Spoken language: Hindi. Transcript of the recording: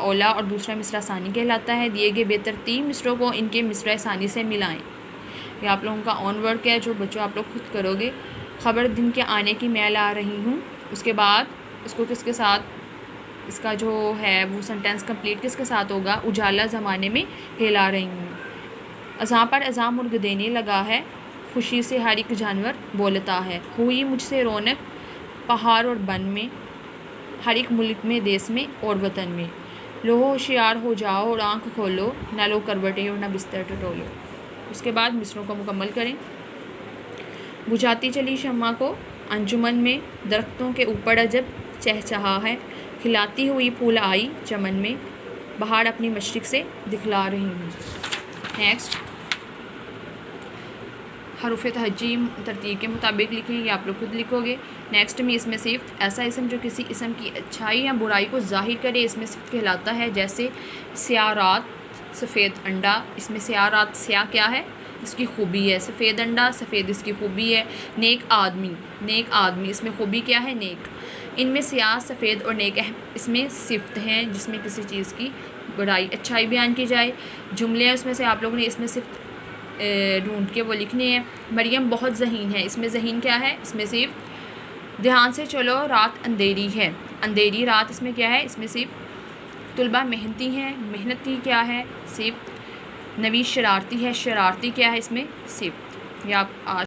ओला और दूसरा मिसरा सानी कहलाता है। दिए गए बेतरतीब मिसरों को इनके मिसरा सानी से मिलाएं। ये आप लोगों का ऑन वर्क है जो बच्चों आप लोग खुद करोगे। खबर दिन के आने की मैं ला रही हूँ, उसके बाद इसको किसके साथ, इसका जो है वो सेंटेंस कंप्लीट किसके साथ होगा, उजाला ज़माने में हिला रही हूँ। अज़ां पर अज़ां मुर्ग देने लगा है, खुशी से हर एक जानवर बोलता है। हुई मुझसे रौनक पहाड़ और बन में, हर एक मुल्क में, देश में और वतन में। लो होशियार हो जाओ और आँख खोलो, ना लो करवटें और ना बिस्तर टटोलो। उसके बाद मिसरों को मुकम्मल करें। बुझाती चली शम्मा को अंजुमन में, दरख्तों के ऊपर अजब चहचहा है। खिलाती हुई फूल आई चमन में, बहार अपनी मशरिक़ से दिखला रही हूँ। नेक्स्ट, हरूफ तहज्जी तरतीब के मुताबिक लिखें, ये आप लोग खुद लिखोगे। नेक्स्ट में इसमें सिफ्त, ऐसा इसम जो किसी इसम की अच्छाई या बुराई को ज़ाहिर करे, इसमें सिफ्त कहलाता है। जैसे स्याह रात, सफ़ेद अंडा। इसमें स्याह रात, स्याह क्या है, इसकी खूबी है। सफ़ेद अंडा, सफ़ेद इसकी खूबी है। नेक आदमी, नेक आदमी इसमें खूबी क्या है, नेक। इनमें स्याह, सफ़ेद और नेक इसमें सिफ्त हैं जिसमें किसी चीज़ की बुराई अच्छाई बयान की जाए। जुमले हैं उसमें से आप लोगों ने इसमें सिफ्त ढूंढ के वो लिखने हैं। मरियम बहुत ज़हीन है, इसमें ज़हीन क्या है, इसमें सिर्फ। ध्यान से चलो रात अंधेरी है, अंधेरी रात इसमें क्या है, इसमें सिर्फ। तुलबा मेहनती हैं, मेहनती क्या है, सिर्फ। नवीश शरारती है, शरारती क्या है, इसमें सिर्फ। या आप आज